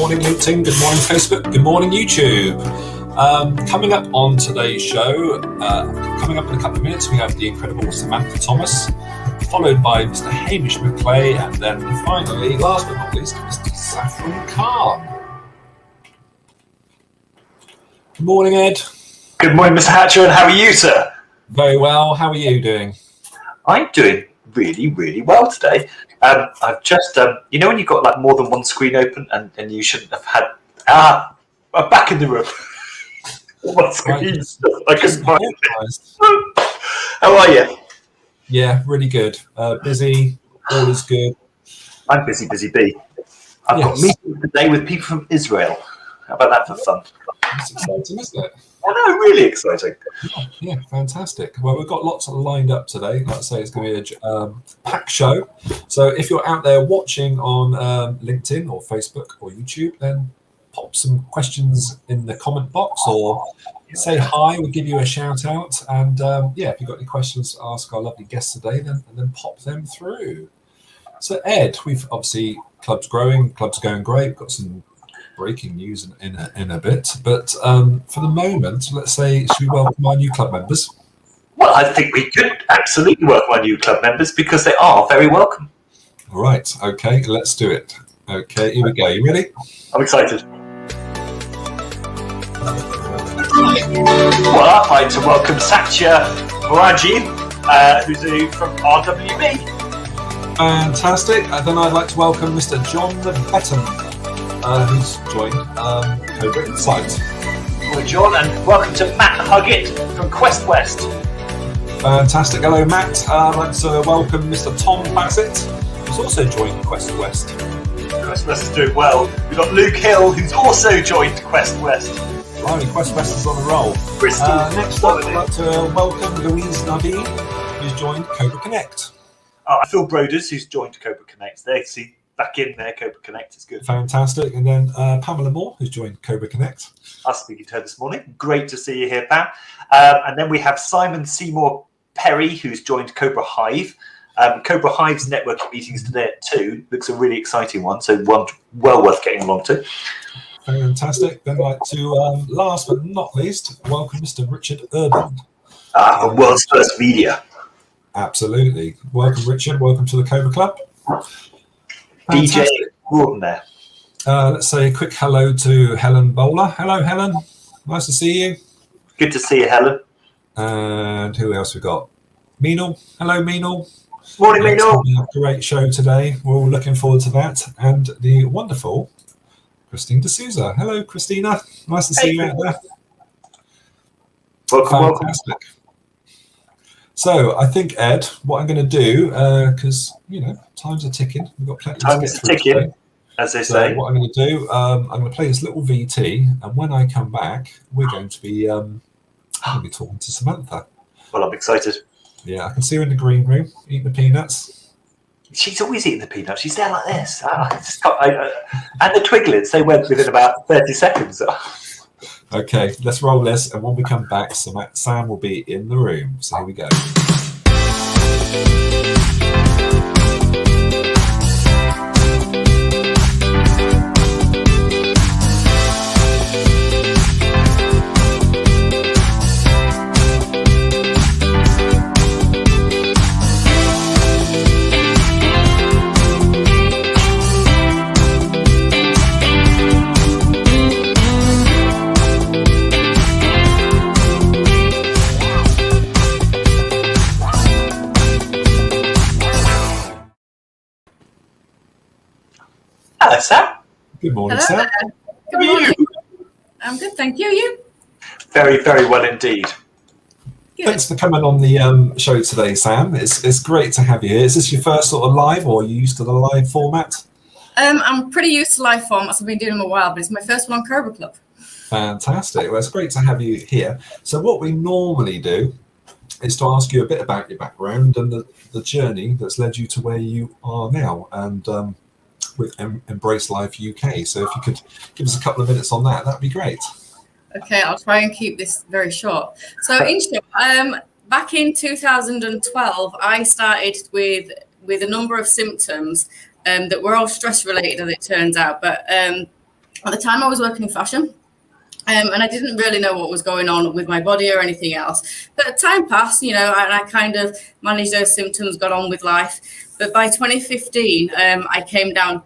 morning LinkedIn, good morning Facebook, good morning YouTube. Coming up on today's show, coming up in a couple of minutes, we have the incredible Samantha Thomas, followed by Mr. Hamish McClay, and then finally, last but not least, Mr. Saffron Khan. Good morning, Ed. Good morning, Mr. Hatcher, and how are you, sir? Very well. How are you doing? I'm doing really, really well today. I've just, you know when you've got like more than one screen open and you shouldn't have had, I'm back in the room. One screen, I couldn't find it. How are you? Yeah, really good. Busy, all is good. I'm busy bee. I've got meetings today with people from Israel. How about that for fun? That's exciting, isn't it? I know, really exciting. Yeah, fantastic. Well, we've got lots lined up today. Like I say, it's going to be a packed show. So if you're out there watching on LinkedIn or Facebook or YouTube, then pop some questions in the comment box or say hi. We'll give you a shout out. And if you've got any questions to ask our lovely guests today, then pop them through. So Ed, we've obviously club's growing, club's going great. We've got some breaking news in a bit, but for the moment, let's say, should we welcome our new club members? Well, I think we could absolutely welcome our new club members because they are very welcome. All right, okay, let's do it. Okay, here we go. You ready? I'm excited. Well, I'd like to welcome Satya Moraji, who's from RWB. Fantastic. Then I'd like to welcome Mr. John Betton, who's joined Cobra Insight. Well, John, and welcome to Matt Huggett from Quest West. Fantastic. Hello, Matt. I'd like to welcome Mr. Tom Bassett, who's also joined Quest West. Quest West is doing well. We've got Luke Hill, who's also joined Quest West. Blimey, Quest West is on a roll. Next up, I'd like to welcome Louise Nardine, who's joined Cobra Connect. Phil Broders, who's joined Cobra Connect. There, see. Back in there, Cobra Connect is good. Fantastic. And then Pamela Moore, who's joined Cobra Connect. I was speaking to her this morning. Great to see you here, Pam. And then we have Simon Seymour Perry, who's joined Cobra Hive. Cobra Hive's networking meetings today at 2. Looks a really exciting one, so one well worth getting along to. Fantastic. Then I'd like to, last but not least, welcome Mr. Richard Urban. From World's First Media. Absolutely. Welcome, Richard. Welcome to the Cobra Club. DJ Gordon there. Let's say a quick hello to Helen Bowler. Hello, Helen. Nice to see you. Good to see you, Helen. And who else we got? Meenal. Hello, Meenal. Morning, Meenal. Great show today. We're all looking forward to that. And the wonderful Christine D'Souza. Hello, Christina. Nice to see you out there. Welcome. So I think, Ed, what I'm going to do, because, times are ticking. We've got plenty time is ticking, as they say. What I'm going to do, I'm going to play this little VT, and when I come back, we're going to be talking to Samantha. Well, I'm excited. Yeah, I can see her in the green room, eating the peanuts. She's always eating the peanuts. She's there like this. And the Twiglets, they went within about 30 seconds. Okay, let's roll this, and when we come back, Sam will be in the room. So here we go. Hello, Sam. Good morning, Hello Sam. there. Good morning. I'm good, thank you. You? Very, very well indeed. Good. Thanks for coming on the show today, Sam. It's great to have you here. Is this your first sort of live, or are you used to the live format? I'm pretty used to live formats. I've been doing them a while, but it's my first one on Cobra Club. Fantastic. Well, it's great to have you here. So what we normally do is to ask you a bit about your background and the journey that's led you to where you are now, and with Embrace Life UK. So if you could give us a couple of minutes on that, that'd be great. Okay, I'll try and keep this very short. So in short, back in 2012, I started with a number of symptoms that were all stress related, as it turns out. But At the time, I was working in fashion. And I didn't really know what was going on with my body or anything else. But time passed, and I kind of managed those symptoms, got on with life. But by 2015, I came down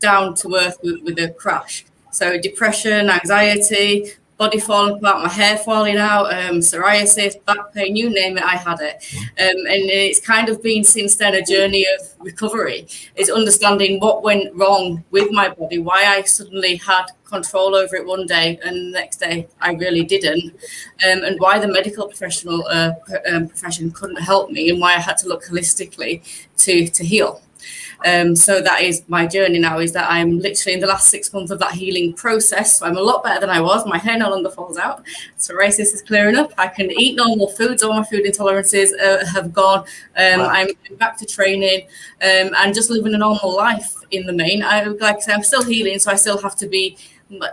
to earth with a crash. So depression, anxiety, body falling apart, my hair falling out, psoriasis, back pain, you name it, I had it. And it's kind of been since then a journey of recovery. It's understanding what went wrong with my body, why I suddenly had control over it one day and the next day I really didn't, and why the medical profession couldn't help me, and why I had to look holistically to heal. So that is my journey now, is that I'm literally in the last 6 months of that healing process. So I'm a lot better than I was. My hair no longer falls out. Psoriasis is clearing up. I can eat normal foods. All my food intolerances have gone. Wow. I'm back to training and just living a normal life in the main. Like I say, I'm still healing, so I still have to be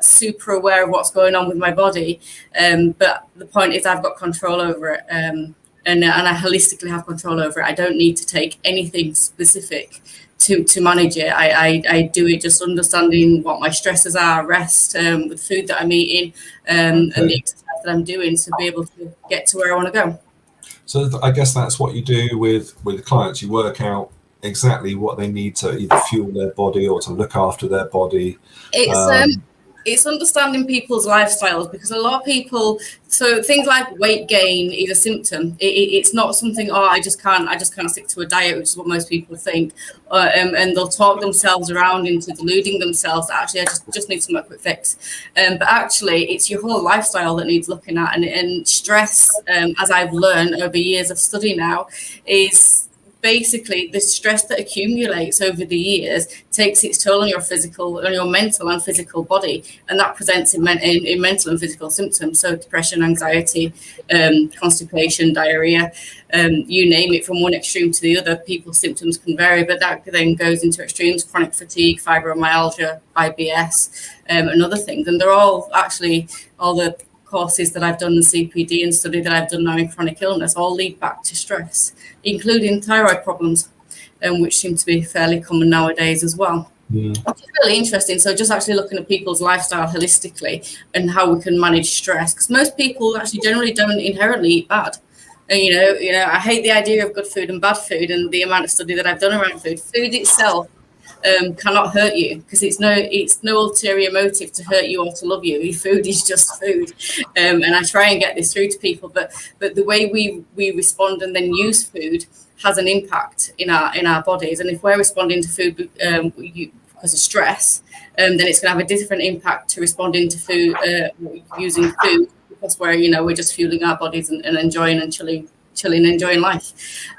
super aware of what's going on with my body. But the point is I've got control over it. And I holistically have control over it. I don't need to take anything specific to manage it. I do it just understanding what my stresses are, rest, the food that I'm eating, and the exercise that I'm doing to be able to get to where I want to go. So I guess that's what you do with clients. You work out exactly what they need to either fuel their body or to look after their body. It's understanding people's lifestyles, because a lot of people, so things like weight gain is a symptom. It's not something, I just can't stick to a diet, which is what most people think. And they'll talk themselves around into deluding themselves that actually I just need some quick fix. But actually it's your whole lifestyle that needs looking at. And stress, as I've learned over years of study now, is basically the stress that accumulates over the years takes its toll on your mental and physical body, and that presents in mental and physical symptoms. So depression, anxiety, constipation, diarrhea, you name it, from one extreme to the other. People's symptoms can vary, but that then goes into extremes: chronic fatigue, fibromyalgia, IBS, and other things. And they're all actually, all the courses that I've done in CPD and study that I've done now in chronic illness all lead back to stress, including thyroid problems, which seem to be fairly common nowadays as well. Which is really interesting. So just actually looking at people's lifestyle holistically and how we can manage stress, because most people actually generally don't inherently eat bad. And I hate the idea of good food and bad food, and the amount of study that I've done around food. Food itself cannot hurt you, because it's no ulterior motive to hurt you or to love you. Your food is just food, and I try and get this through to people. But the way we respond and then use food has an impact in our bodies. And if we're responding to food because of stress, then it's going to have a different impact to responding to food using food, because we're just fueling our bodies and enjoying and chilling, enjoying life.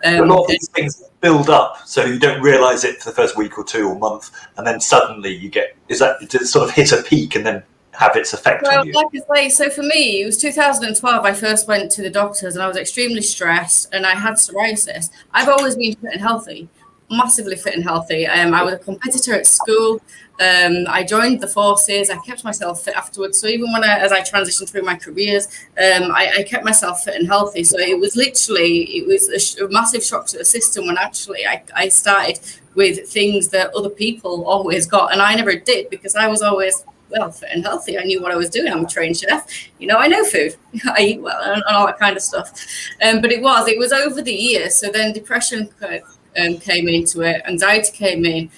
A lot of these things build up, so you don't realise it for the first week or two or month, and then suddenly you get, does it sort of hit a peak and then have its effect on you? Like I say, so for me, it was 2012. I first went to the doctors and I was extremely stressed and I had psoriasis. I've always been fit and healthy, massively fit and healthy. I was a competitor at school. I joined the forces. I kept myself fit afterwards. So even as I transitioned through my careers, I kept myself fit and healthy. So it was a massive shock to the system when actually I started with things that other people always got, and I never did, because I was always fit and healthy. I knew what I was doing. I'm a trained chef. I know food. I eat well and all that kind of stuff. But it was over the years. So then depression came into it. Anxiety came in.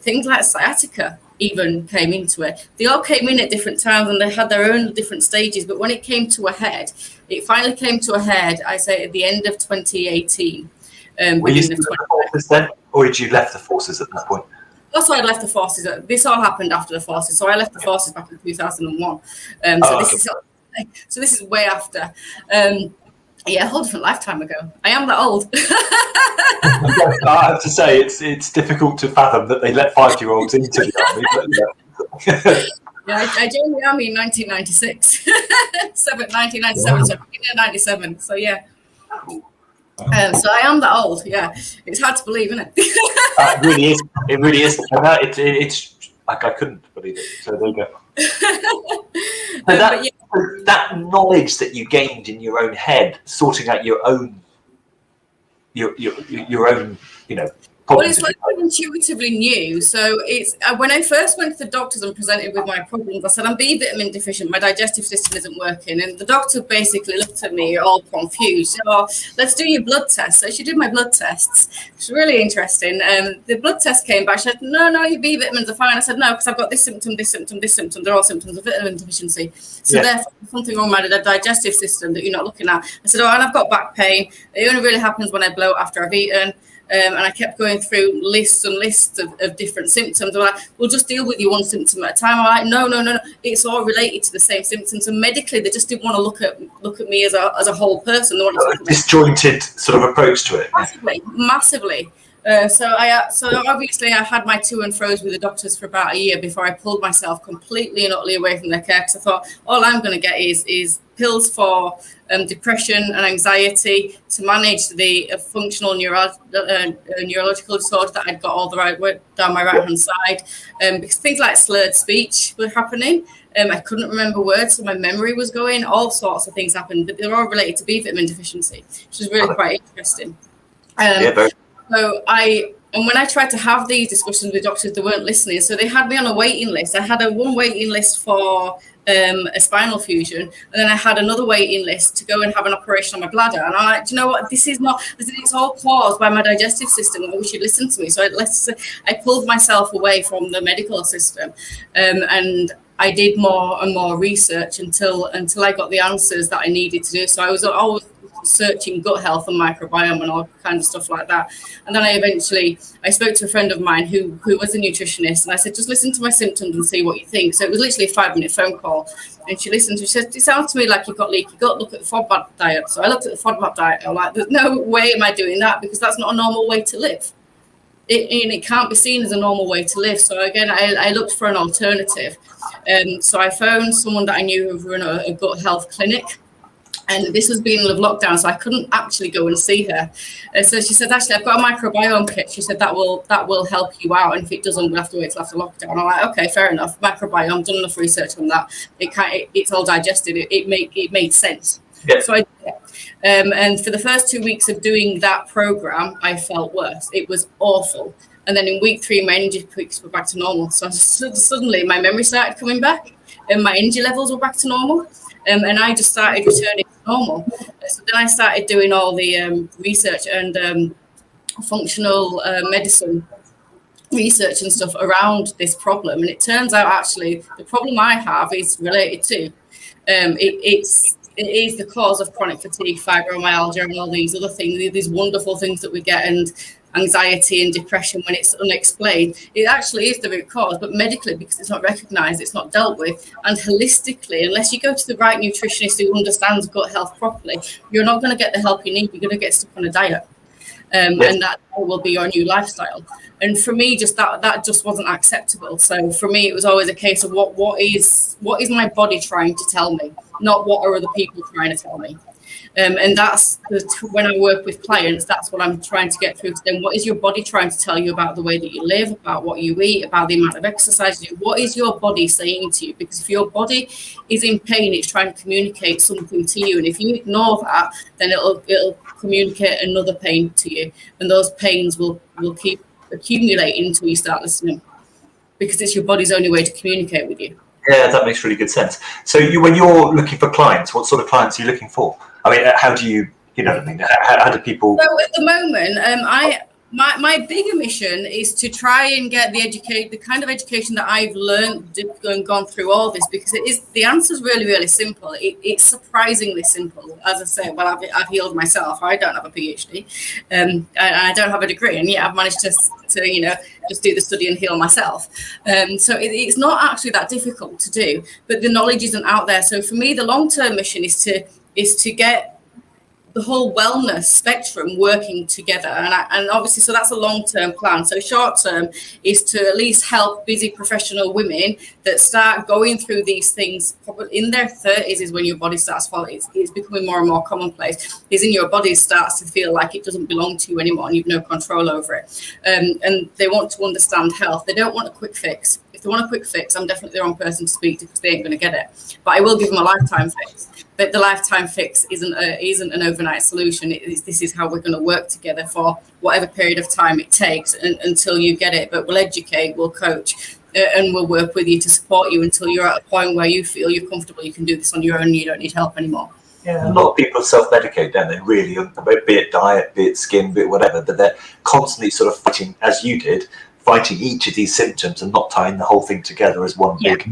Things like sciatica even came into it. They all came in at different times and they had their own different stages. But when it came to a head, it finally came to a head, I say, at the end of 2018. Were you still in the forces then, or had you left the forces at that point? That's why I left the forces. This all happened after the forces. So I left the forces back in 2001. So this is way after. A whole different lifetime ago. I am that old. I have to say, it's difficult to fathom that they let 5-year-olds into the army. I joined the army in 1996. 1997, so beginning of 97. So yeah. So I am that old. Yeah, it's hard to believe, isn't it? It really is. It really is. It's like I couldn't believe it. So there you go. That knowledge that you gained in your own head, sorting out your own, Well, it's like I intuitively knew. So it's when I first went to the doctors and presented with my problems, I said, I'm B vitamin deficient. My digestive system isn't working. And the doctor basically looked at me all confused. Said, oh, let's do your blood test. So she did my blood tests. It's really interesting. The blood test came back. She said, no, your B vitamins are fine. I said, no, because I've got this symptom, this symptom, this symptom. They're all symptoms of vitamin deficiency. So therefore, something wrong with my digestive system that you're not looking at. I said, oh, and I've got back pain. It only really happens when I bloat after I've eaten. And I kept going through lists and lists of different symptoms. They're like, we'll just deal with you one symptom at a time. I'm like, no. It's all related to the same symptoms. And medically, they just didn't want to look at me as a whole person. They wanted to look at disjointed sort of approach to it. Massively. So obviously I had my to and fro's with the doctors for about a year before I pulled myself completely and utterly away from their care, because I thought all I'm going to get is pills for depression and anxiety to manage the functional neurological disorder that I'd got all the right way down my right hand side, because things like slurred speech were happening. I couldn't remember words, so my memory was going. All sorts of things happened, but they're all related to B vitamin deficiency, which is really quite interesting. And when I tried to have these discussions with doctors, they weren't listening. So they had me on a waiting list. I had one waiting list for a spinal fusion, and then I had another waiting list to go and have an operation on my bladder. And I'm like, do you know what? This is not. It's all caused by my digestive system. I wish you'd listen to me. So I pulled myself away from the medical system, and I did more and more research until I got the answers that I needed to do. So I was always searching gut health and microbiome and all kinds of stuff like that. And then I spoke to a friend of mine who was a nutritionist, and I said, just listen to my symptoms and see what you think. So it was literally a 5-minute phone call, and she listened. She said, it sounds to me like you've got leaky gut. Look at the FODMAP diet. So I looked at the FODMAP diet. I'm like, there's no way am I doing that, because that's not a normal way to live. It can't be seen as a normal way to live. So again, I looked for an alternative. So I phoned someone that I knew who ran a gut health clinic. And this was beginning of lockdown, so I couldn't actually go and see her. So she said, actually, I've got a microbiome kit. She said, that will help you out. And if it doesn't, we'll have to wait till after lockdown. I'm like, okay, fair enough. Microbiome, done enough research on that. It's all digested. It made sense. Yeah. So I did it. And for the first 2 weeks of doing that program, I felt worse. It was awful. And then in week 3, my energy peaks were back to normal. So suddenly my memory started coming back, and my energy levels were back to normal. And I just started returning to normal. So then I started doing all the research and functional medicine research and stuff around this problem. And it turns out actually the problem I have is related to it is the cause of chronic fatigue, fibromyalgia, and all these other things, these wonderful things that we get, and anxiety and depression when it's unexplained. It actually is the root cause, but medically, because it's not recognized, it's not dealt with, and holistically, unless you go to the right nutritionist who understands gut health properly, you're not going to get the help you need. You're going to get stuck on a diet, and that will be your new lifestyle. And for me, just that just wasn't acceptable. So for me, it was always a case of what is my body trying to tell me, not what are other people trying to tell me. And that's when I work with clients, that's what I'm trying to get through to them. What is your body trying to tell you about the way that you live, about what you eat, about the amount of exercise you do? What is your body saying to you? Because if your body is in pain, it's trying to communicate something to you. And if you ignore that, then it'll communicate another pain to you. And those pains will keep accumulating until you start listening, because it's your body's only way to communicate with you. Yeah, that makes really good sense. So when you're looking for clients, what sort of clients are you looking for? I mean, how do you know what I mean? How do people? So at the moment, my bigger mission is to try and get the kind of education that I've learned and gone through all this, because the answer is really, really simple. It's surprisingly simple. As I say, well, I've healed myself. I don't have a PhD, and I don't have a degree, and yet I've managed to just do the study and heal myself. So it's not actually that difficult to do, but the knowledge isn't out there. So for me, the long-term mission is to get the whole wellness spectrum working together, and obviously, so that's a long-term plan. So short-term is to at least help busy professional women that start going through these things probably in their 30s is when your body starts falling. It's becoming more and more commonplace. Is in your body starts to feel like it doesn't belong to you anymore, and you've no control over it. And they want to understand health. They don't want a quick fix. If they want a quick fix, I'm definitely the wrong person to speak to because they ain't going to get it. But I will give them a lifetime fix. But the lifetime fix isn't an overnight solution. This is how we're going to work together for whatever period of time it takes until you get it. But we'll educate, we'll coach, and we'll work with you to support you until you're at a point where you feel you're comfortable, you can do this on your own, and you don't need help anymore. Yeah, a lot of people self-medicate, don't they? Really, be it diet, be it skin, be it whatever. But they're constantly sort of fighting, as you did, fighting each of these symptoms and not tying the whole thing together as one big.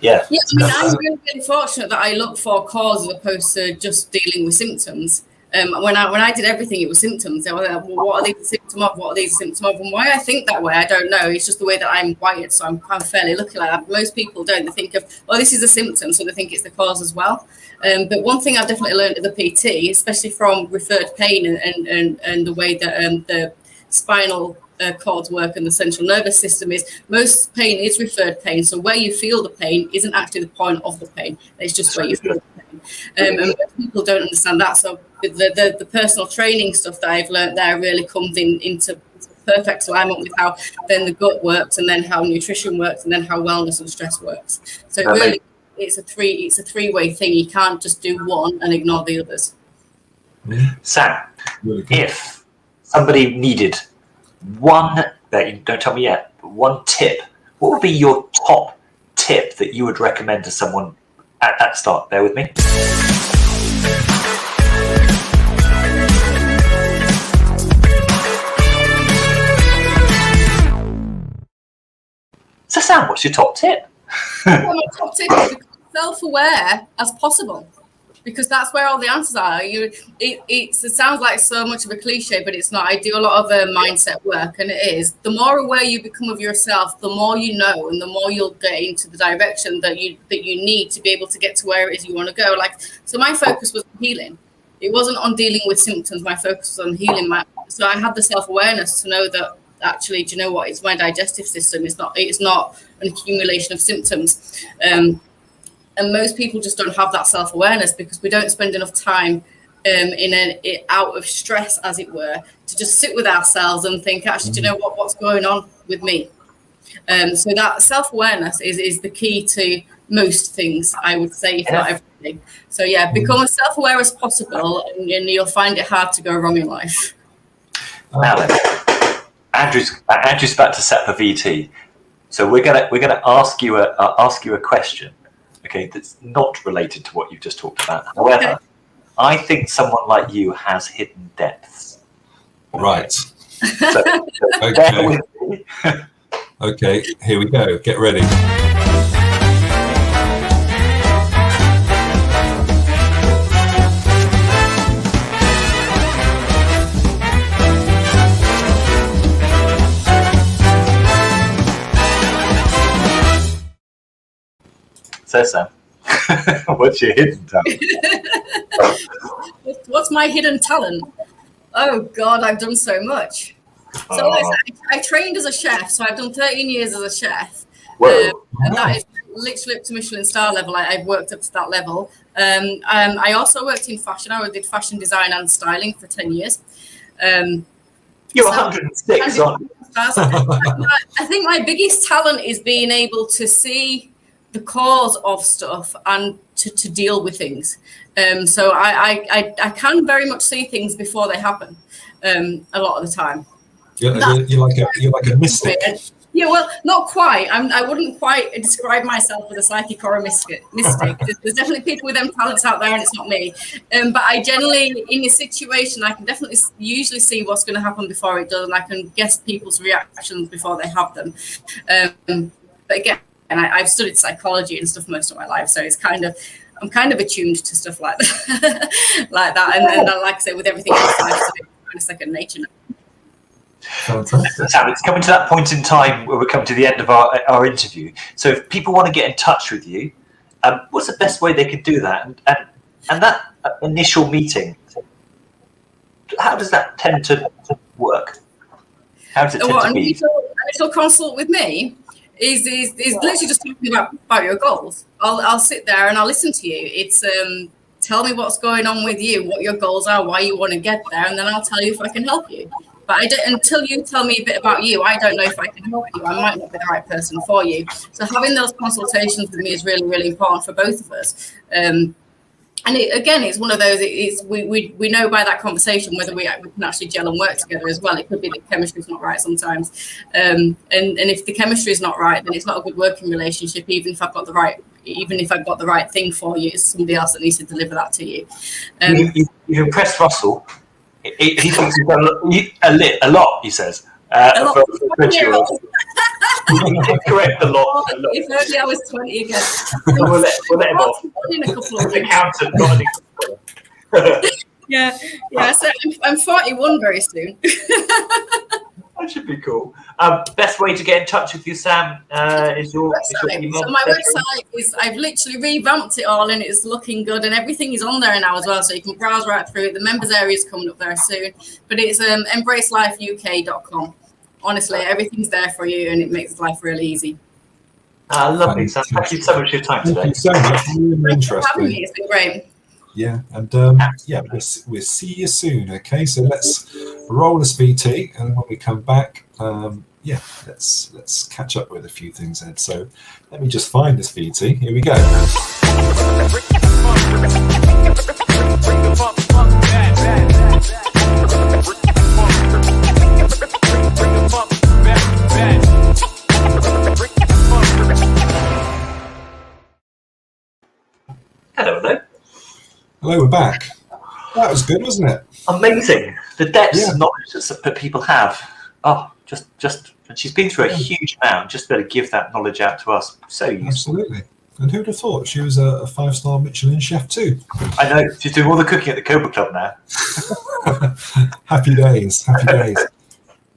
Yeah. Yeah, I mean, I'm really fortunate that I look for cause as opposed to just dealing with symptoms. When I did everything, it was symptoms. They were like, well, what are these a symptom of? What are these a symptom of? And why I think that way, I don't know. It's just the way that I'm wired, so I'm fairly lucky like that. Most people don't. They think of, oh, this is a symptom, so they think it's the cause as well. But one thing I've definitely learned as a PT, especially from referred pain and the way that the spinal cords work and the central nervous system, is most pain is referred pain. So where you feel the pain isn't actually the point of the pain. It's just where you feel the pain. And people don't understand that. So the personal training stuff that I've learned there really comes into perfect alignment with how then the gut works, and then how nutrition works, and then how wellness and stress works. So really, it's a three-way thing. You can't just do one and ignore the others. Sam, if somebody needed one, don't tell me yet, but one tip, what would be your top tip that you would recommend to someone at the start? Bear with me. So Sam, what's your top tip? Well, my top tip is become self-aware as possible, because that's where all the answers are. It sounds like so much of a cliche, but it's not. I do a lot of mindset work, and it is. The more aware you become of yourself, the more you know, and the more you'll get into the direction that you need to be able to get to where it is you want to go. So my focus was on healing. It wasn't on dealing with symptoms. My focus was on healing. So I had the self-awareness to know that actually, do you know what? It's my digestive system. It's not an accumulation of symptoms. And most people just don't have that self-awareness because we don't spend enough time out of stress, as it were, to just sit with ourselves and think, actually, do you know what's going on with me? So that self-awareness is the key to most things, I would say, if not everything. So yeah, become as self-aware as possible, and you'll find it hard to go wrong in life. Now then, Andrew's about to set the VT, so we're gonna ask you a question. Okay, that's not related to what you've just talked about. However, I think someone like you has hidden depths. Right. So Okay. bear with me. Okay, here we go. Get ready. So Sam, what's your hidden talent? What's my hidden talent? Oh God, I've done so much. So I trained as a chef, so I've done 13 years as a chef. Whoa. And that is literally up to Michelin star level. I've worked up to that level. I also worked in fashion. I did fashion design and styling for 10 years. You're 106, aren't you? I think my biggest talent is being able to see the cause of stuff and to deal with things. So I can very much see things before they happen a lot of the time. You're like a mystic. Yeah, well, not quite. I wouldn't quite describe myself as a psychic or a mystic. There's definitely people with them talents out there, and it's not me. But I generally, in a situation, I can definitely usually see what's going to happen before it does, and I can guess people's reactions before they have them. But again, I've studied psychology and stuff most of my life, so I'm kind of attuned to stuff like that, And like I say, with everything else, it's kind of second nature now. Fantastic. Sam, it's coming to that point in time where we're coming to the end of our interview. So if people want to get in touch with you, what's the best way they could do that? And that initial meeting, how does that tend to work? How does it tend to be? Initial consult with me is literally just talking about your goals. I'll sit there and I'll listen to you. It's tell me what's going on with you, what your goals are, why you want to get there, and then I'll tell you if I can help you. But until you tell me a bit about you, I don't know if I can help you. I might not be the right person for you. So having those consultations with me is really, really important for both of us. And it's one of those. We know by that conversation whether we can actually gel and work together as well. It could be that chemistry's not right sometimes, and if the chemistry is not right, then it's not a good working relationship. Even if I've got the right thing for you, it's somebody else that needs to deliver that to you. You've impressed Russell. He thinks you've done a lot. He says. Correct a lot. If only I was 20 again. We'll let him off. In a couple of weeks. Accountant, not an Yeah. So I'm 41 very soon. That should be cool. Best way to get in touch with you, Sam, is your email. So my website is, I've literally revamped it all and it's looking good and everything is on there now as well. So you can browse right through it. The members area is coming up there soon. But it's embracelifeuk.com. Honestly, everything's there for you and it makes life really easy. Lovely. Sam, thank you so much for your time today. Thank you so much. Really Thanks for having me. It's been great. Yeah, and we'll see you soon. Okay, so let's roll this VT, and when we come back, let's catch up with a few things, Ed. So let me just find this VT. Here we go. Hello. Hello, we're back. That was good, wasn't it? Amazing. The depths of knowledge that people have. Oh, just and she's been through a huge amount. Just better give that knowledge out to us. So useful. Absolutely. And who'd have thought she was a 5-star Michelin chef too? I know. She's doing all the cooking at the Cobra Club now. Happy days.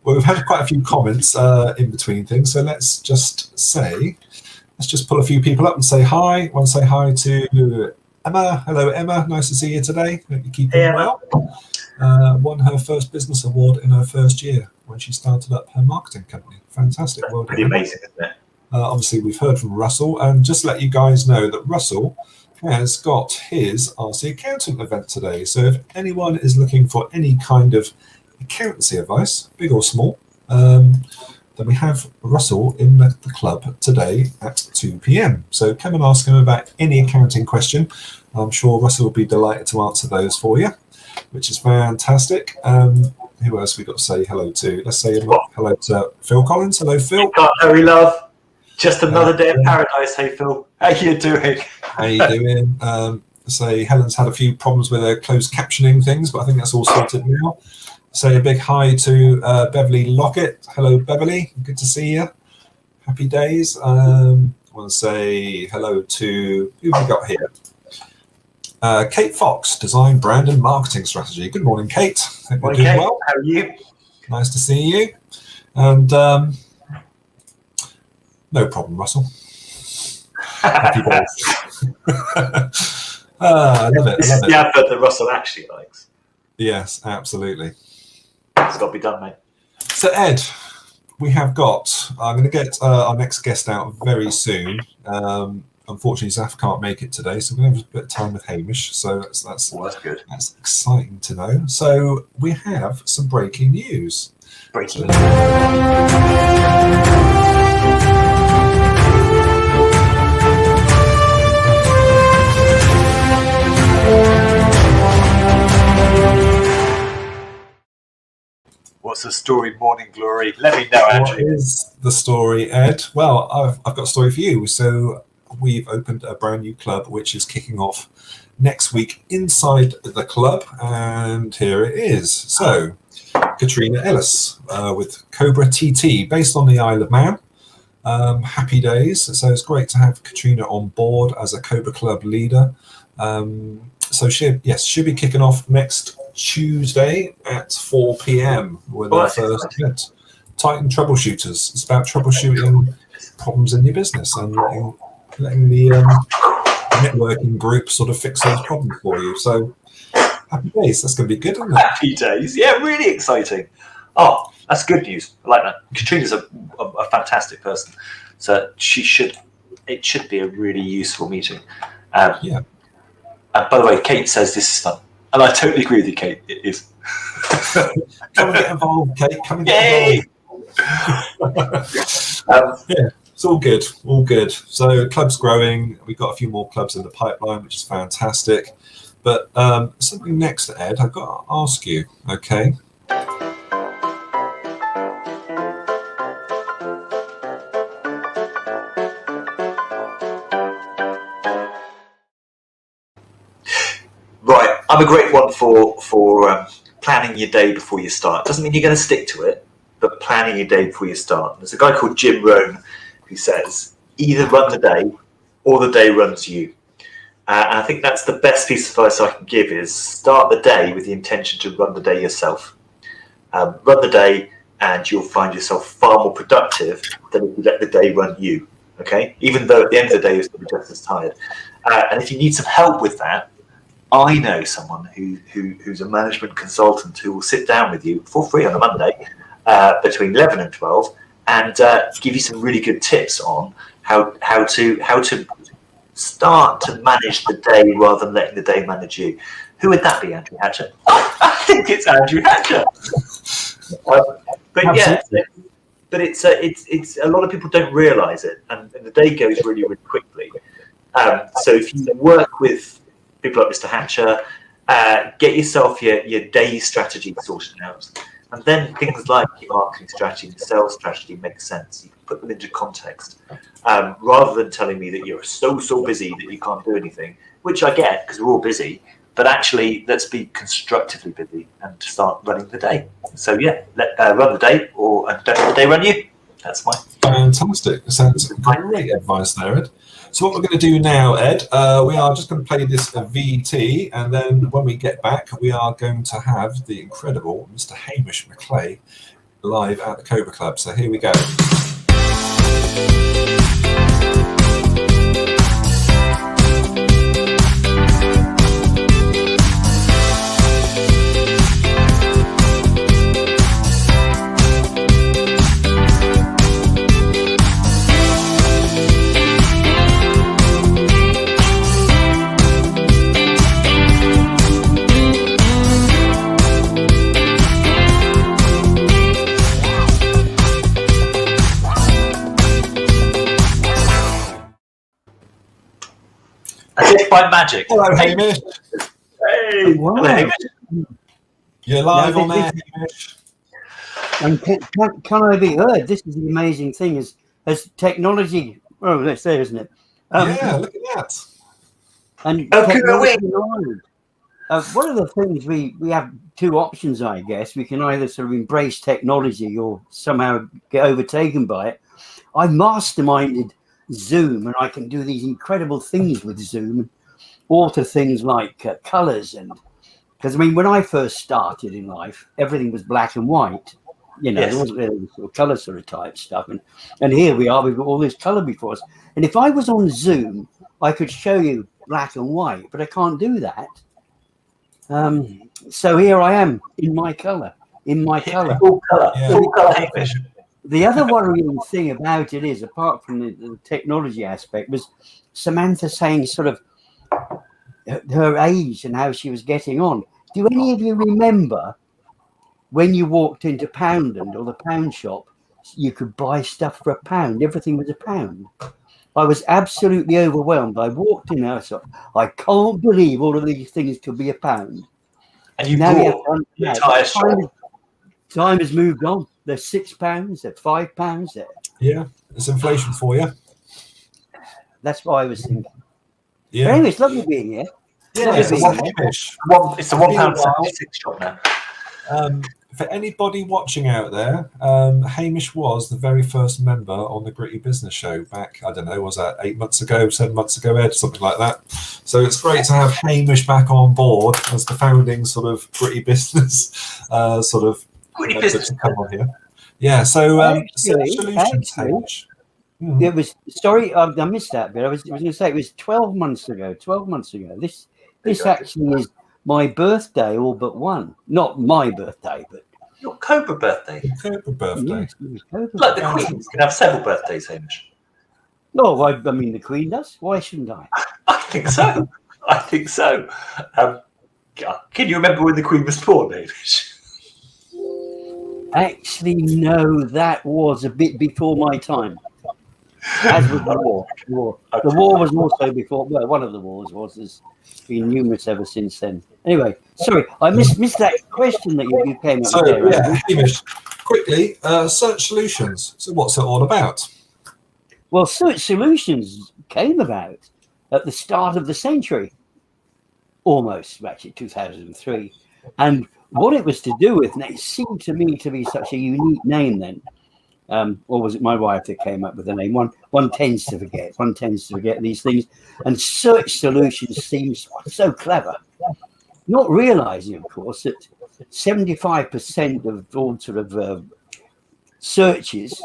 Well, we've had quite a few comments in between things, so let's just pull a few people up and say hi. I want to say hi to Emma. Hello, Emma. Nice to see you today. Hope you're keeping well. Won her first business award in her first year when she started up her marketing company. Fantastic. Well done. Pretty amazing, isn't it? Obviously, we've heard from Russell, and just to let you guys know that Russell has got his RC Accountant event today. So if anyone is looking for any kind of accountancy advice, big or small, then we have Russell in the club today at 2 p.m. So come and ask him about any accounting question. I'm sure Russell will be delighted to answer those for you, which is fantastic. Who else we got to say hello to? Let's say hello to Phil Collins. Hello, Phil. Harry Love. Just another day in paradise. Hey, Phil. How you doing? How you doing? Say Helen's had a few problems with her closed captioning things, but I think that's all sorted now. Say a big hi to Beverly Lockett. Hello, Beverly. Good to see you. Happy days. I want to say hello to, who have we got here? Kate Fox, Design, Brand and Marketing Strategy. Good morning, Kate. Hope you're doing well. How are you? Nice to see you. And no problem, Russell. Happy days. I love it. This is the advert that Russell actually likes. Yes, absolutely. It's got to be done, mate. So, Ed, I'm going to get our next guest out very soon. Unfortunately, Zaf can't make it today, so we're going to have a bit of time with Hamish. So that's good. That's exciting to know. So we have some breaking news. Breaking What's the story, Morning Glory? Let me know, Andrew. What is the story, Ed? Well, I've got a story for you. So we've opened a brand new club, which is kicking off next week inside the club. And here it is. So Katrina Ellis with Cobra TT, based on the Isle of Man. Happy days. So it's great to have Katrina on board as a Cobra Club leader. So she'll be kicking off next Tuesday at 4 p.m. with our first event. Titan Troubleshooters. It's about troubleshooting problems in your business and letting the networking group sort of fix those problems for you. So happy days. That's going to be good, isn't it? Happy days. Yeah, really exciting. Oh, that's good news. I like that. Katrina's a fantastic person. So it should be a really useful meeting. Yeah. By the way, Kate says this is fun. And I totally agree with you, Kate. It is. Come and get involved, Kate. Come and get Yay! involved. Yeah, it's all good. All good. So club's growing. We've got a few more clubs in the pipeline, which is fantastic. But something next, Ed, I've got to ask you, okay? Right, I'm a great one for planning your day before you start. Doesn't mean you're going to stick to it, but planning your day before you start. There's a guy called Jim Rohn who says, either run the day or the day runs you. And I think that's the best piece of advice I can give is start the day with the intention to run the day yourself. Run the day and you'll find yourself far more productive than if you let the day run you, okay? Even though at the end of the day you're still just as tired. And if you need some help with that, I know someone who's a management consultant who will sit down with you for free on a Monday between 11 and 12 and give you some really good tips on how to start to manage the day rather than letting the day manage you. Who would that be, Andrew Hatcher? I think it's Andrew Hatcher. But yeah, but it's a lot of people don't realise it, and the day goes really, really quickly. So if you work with people like Mr. Hatcher, get yourself your day strategy sorted out, and then things like your marketing strategy and sales strategy make sense. You can put them into context, rather than telling me that you're so busy that you can't do anything, which I get because we're all busy. But actually, let's be constructively busy and start running the day. So yeah, run the day, and don't let the day run you. That's my fantastic. Sounds great advice there, Ed. So what we're going to do now, Ed, we are just going to play this VT, and then when we get back, we are going to have the incredible Mr. Hamish McClay live at the Cobra Club. So here we go. as if by magic. Hello, Hamish. Hey, Wow. hello, Hamish. You're live No, on there, this- Hamish. And can I be heard? This is the amazing thing as technology. Oh, that's there, isn't it? Yeah, look at that. And Oh, technology evolved. One of the things we have two options, I guess. We can either sort of embrace technology or somehow get overtaken by it. I masterminded Zoom, and I can do these incredible things with Zoom, alter things like colors, and because I mean, when I first started in life, everything was black and white. You know, Yes. there wasn't really sort of color sort of type stuff, and here we are. We've got all this color before us, and if I was on Zoom, I could show you black and white, but I can't do that. So here I am in my color, Full colour, Yeah. full colour, Hamish. The other worrying thing about it is, apart from the technology aspect, was Samantha saying sort of her age and how she was getting on. Do any of you remember when you walked into Poundland or the pound shop, you could buy stuff for £1? Everything was £1. I was absolutely overwhelmed. I walked in there, I thought, I can't believe all of these things could be £1. And you Now you have brought to the understand, entire shop. time has moved on. They're £6, they're £5. Yeah, it's inflation for you. That's what I was thinking. But Yeah, anyway, it's lovely being here. yeah. Lovely So being here. Hamish, It's a £1.76 shop now. for anybody watching out there, Hamish was the very first member on the Gritty Business Show back, I don't know, was that 8 months ago, 7 months ago, Ed, something like that. So it's great to have Hamish back on board as the founding sort of Gritty Business sort of Gritty Business. to come on here. Yeah, so Actually- solutions, actually- Hamish. Mhm. It was sorry, I missed that bit. I was going to say it was 12 months ago. 12 months ago. This actually is my birthday, all but one. Not my birthday, but Your Cobra birthday. Cobra birthday. yes, it was Cobra. Like the Queen can have several birthdays, Hamish. No, I mean the Queen does. Why shouldn't I? I think so. I think so. Can you remember when the Queen was born, Hamish? Actually, no, that was a bit before my time. As was the war. The war was also before. Well, one of the wars was. There's been numerous ever since then. Anyway, sorry, I missed that question that you came up So, with there. yeah, Hamish, quickly, Search Solutions. So what's it all about? Well, Search Solutions came about at the start of the century, almost, actually 2003. And what it was to do with, and it seemed to me to be such a unique name then, or was it my wife that came up with the name? One tends to forget these things. And Search Solutions seems so clever, not realizing, of course, that 75% of all sort of searches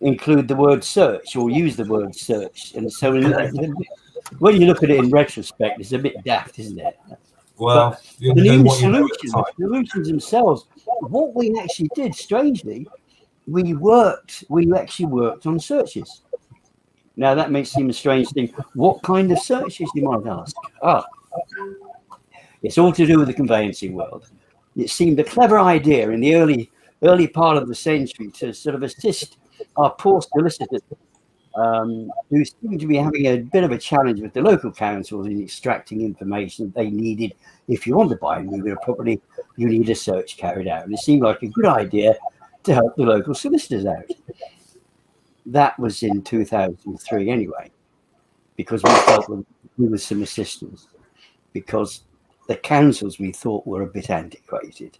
include the word search or use the word search. And so when you look at it in retrospect, it's a bit daft, isn't it? Well, the new solutions themselves, what we actually did, strangely, we actually worked on searches. Now that may seem a strange thing. What kind of searches, you might ask? It's all to do with the conveyancing world. It seemed a clever idea in the early part of the century to sort of assist our poor solicitors who seemed to be having a bit of a challenge with the local councils in extracting information that they needed. If you want to buy and move a property, you need a search carried out. And it seemed like a good idea to help the local solicitors out. That was in 2003 anyway, because we felt that we were some assistance, because the councils we thought were a bit antiquated.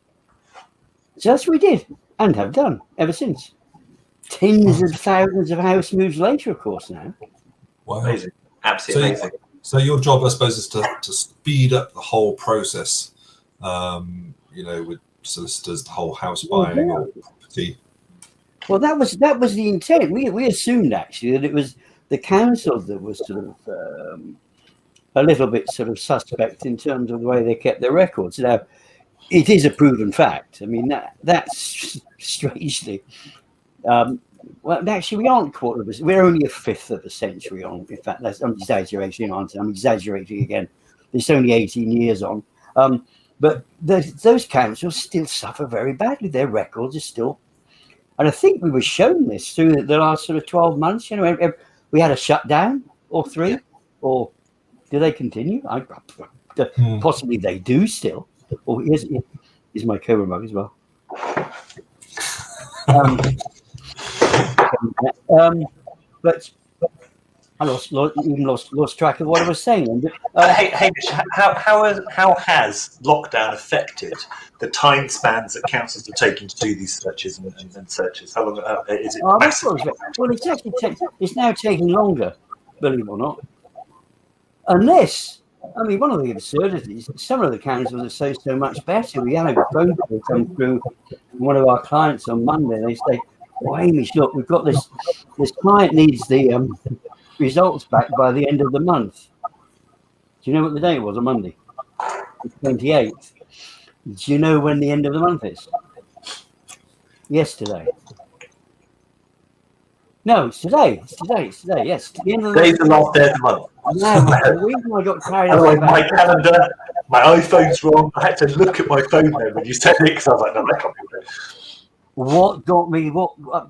So that's what we did and have done ever since. Tens of thousands of house moves later, of course, now. Wow. Amazing. Absolutely amazing. So your job, I suppose, is to speed up the whole process, with solicitors, the whole house buying or property. Well, that was the intent. We assumed, actually, that it was the council that was sort of a little bit sort of suspect in terms of the way they kept their records. Now, it is a proven fact. I mean, that's strangely... well, actually, we aren't quarter of a. We're only a fifth of a century on. In fact, I'm exaggerating. I'm exaggerating again. It's only 18 years on. But those councils still suffer very badly. Their records are still, and I think we were shown this through the last sort of 12 months. We had a shutdown or three, or do they continue? Possibly they do still. Oh, here's my Cobra mug as well. But I lost track of what I was saying. Hamish, how has lockdown affected the time spans that councils are taking to do these searches and searches? How long is it? Well, it's now taking longer, believe it or not. Unless, one of the absurdities, some of the councils are so much better. We had a phone call come through from one of our clients on Monday. They say, "Well, Hamish, look, we've got this client needs the results back by the end of the month." Do you know what the date was on Monday? The 28th. Do you know when the end of the month is? Yesterday. No, it's today. Yes, the end of the Today's the last day of the month. No, the reason I got carried away, away. my calendar, my iPhone's wrong. I had to look at my phone there when you said it because I was like, no, that can't be right. What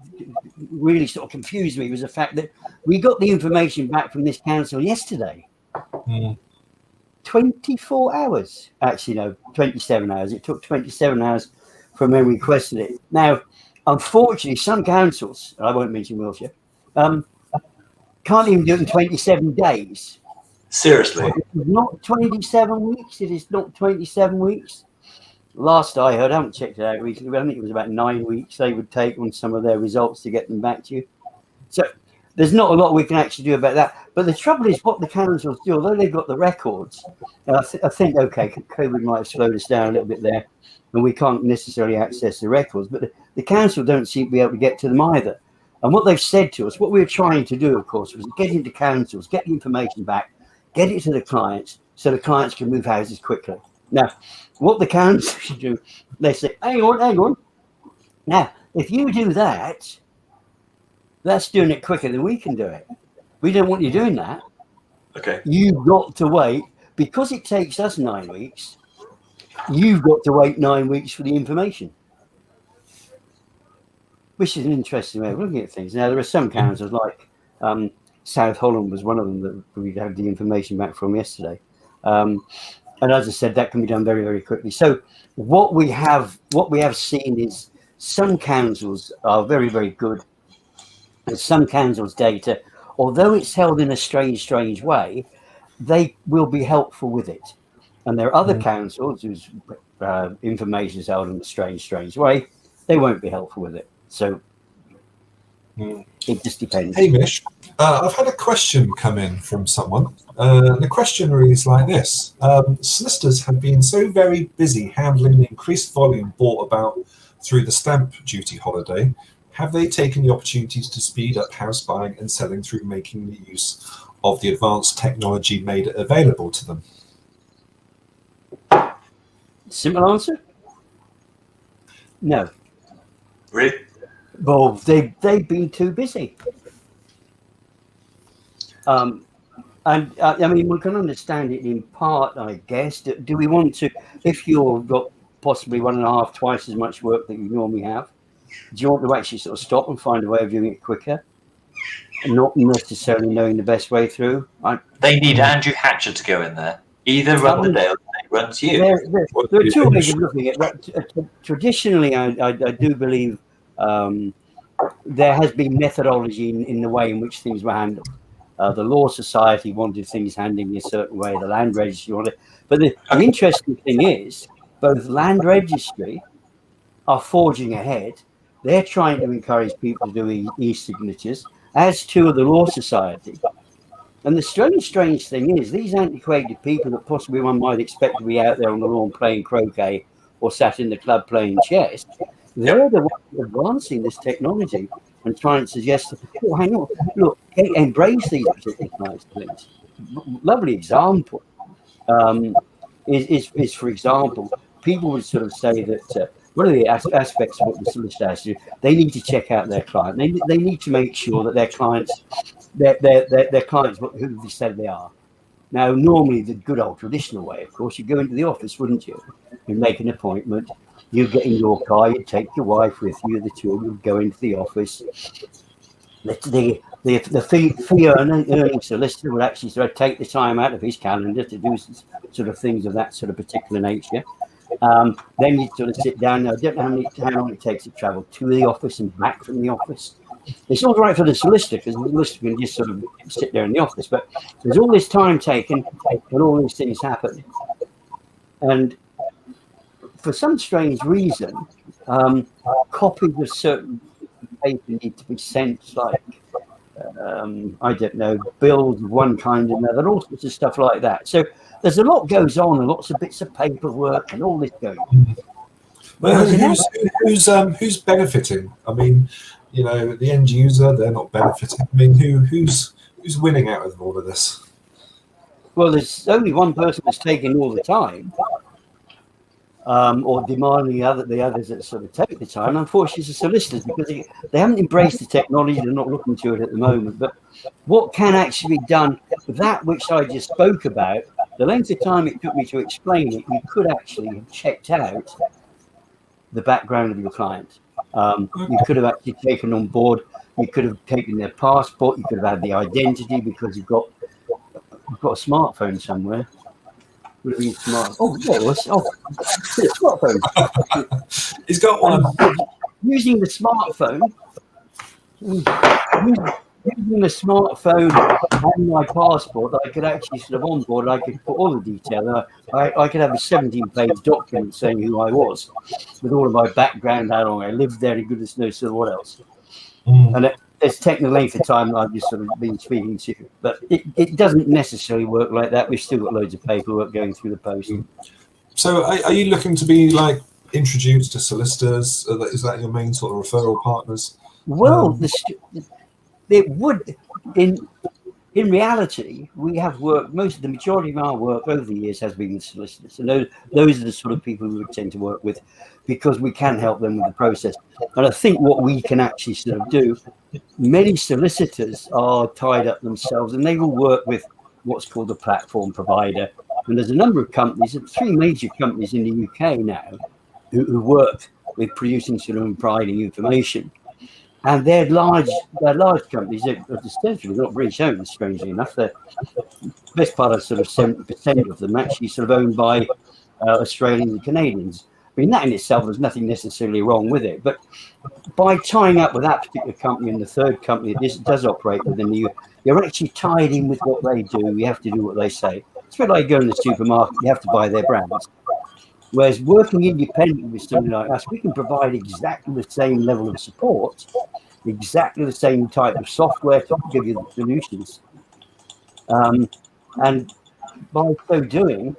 really sort of confused me was the fact that we got the information back from this council yesterday. 24 hours. Actually, no, 27 hours. It took 27 hours from when we requested it. Now, unfortunately, some councils, I won't mention Wiltshire, can't even do it in 27 days. Seriously? It's not 27 weeks. It is not 27 weeks. Last I heard, I haven't checked it out recently, but I think it was about 9 weeks they would take on some of their results to get them back to you. So there's not a lot we can actually do about that. But the trouble is what the councils do, although they've got the records, I think, okay, COVID might have slowed us down a little bit there, and we can't necessarily access the records, but the council don't seem to be able to get to them either. And what they've said to us, what we were trying to do, of course, was get into councils, get the information back, get it to the clients, so the clients can move houses quickly. Now, what the council should do, they say, hang on. Now, if you do that, that's doing it quicker than we can do it. We don't want you doing that. Okay. You've got to wait, because it takes us 9 weeks, you've got to wait 9 weeks for the information, which is an interesting way of looking at things. Now, there are some councils like South Holland was one of them that we had the information back from yesterday. And as I said, that can be done very, very quickly. So what we have seen is some councils are very, very good. There's some councils' data, although it's held in a strange way, they will be helpful with it. And there are other councils whose information is held in a strange way. They won't be helpful with it. So it just depends. Hamish, I've had a question come in from someone. The question reads like this. Solicitors have been so very busy handling the increased volume brought about through the stamp duty holiday. Have they taken the opportunities to speed up house buying and selling through making the use of the advanced technology made available to them? Simple answer? No. Really? Well, they've been too busy. And I mean, we can understand it in part, I guess. Do we want to, if you've got possibly 1.5, twice as much work that you normally have, do you want to actually sort of stop and find a way of doing it quicker? And not necessarily knowing the best way through? They need Andrew Hatcher to go in there. Either run the day or the day runs you. There are two ways of looking at it. Traditionally, I do believe there has been methodology in the way in which things were handled. The Law Society wanted things handled in a certain way. The Land Registry wanted. But the interesting thing is, both Land Registry are forging ahead. They're trying to encourage people to do e-signatures, as to the Law Society. And the strange thing is, these antiquated people that possibly one might expect to be out there on the lawn playing croquet or sat in the club playing chess, they're the ones advancing this technology and trying to suggest, oh, hang on, look, embrace these particular kinds of things. Lovely example is, for example, people would sort of say that one of the aspects of what the solicitor has to do, they need to check out their client. They need to make sure that their clients, their clients who they said they are. Now, normally the good old traditional way, of course, you go into the office, wouldn't you? You make an appointment. You get in your car, you take your wife with you, the two of you go into the office. The fee earning solicitor would actually sort of take the time out of his calendar to do sort of things of that sort of particular nature. Then you sort of sit down. I don't know how long it takes to travel to the office and back from the office. It's all right for the solicitor because the solicitor can just sort of sit there in the office, but there's all this time taken and all these things happen. And for some strange reason, copies of certain paper need to be sent, like, I don't know, bills of one kind and another, all sorts of stuff like that. So there's a lot goes on and lots of bits of paperwork and all this going on. Well, who's benefiting? I mean, you know, the end user, they're not benefiting. I mean, who's winning out of all of this? Well, there's only one person that's taking all the time, or demanding the others that sort of take the time. Unfortunately, it's the solicitors, because they haven't embraced the technology. They're not looking to it at the moment. But what can actually be done, that which I just spoke about, the length of time it took me to explain it, you could actually have checked out the background of your client. You could have actually taken on board, you could have taken their passport, you could have had the identity, because you've got a smartphone somewhere. Would have been smart. Oh, yeah, it was. Oh, smartphone. He's got one. Using the smartphone, and my passport, I could actually sort of onboard. I could put all the detail. I could have a 17-page document saying who I was, with all of my background, how long I lived there, and goodness knows sort of what else. And it's taken the length of time that I've just sort of been speaking to you. But it doesn't necessarily work like that. We've still got loads of paperwork going through the post. So are you looking to be like introduced to solicitors? Is that your main sort of referral partners? Well, it would, in reality, we have worked, the majority of our work over the years has been with solicitors. And those are the sort of people we would tend to work with, because we can help them with the process. And I think what we can actually sort of do, many solicitors are tied up themselves, and they will work with what's called a platform provider, And there's a number of companies, 3 major companies in the UK now, who work with producing sort of and providing information. And they're large companies. They're essentially not British owned, strangely enough. They're the best part of sort of 70% of them actually sort of owned by Australians and Canadians. I mean, that in itself, there's nothing necessarily wrong with it. But by tying up with that particular company and the third company that does operate within you, you're actually tied in with what they do. You have to do what they say. It's a bit like going to the supermarket. You have to buy their brands. Whereas working independently with something like us, we can provide exactly the same level of support, exactly the same type of software to give you the solutions. And by so doing,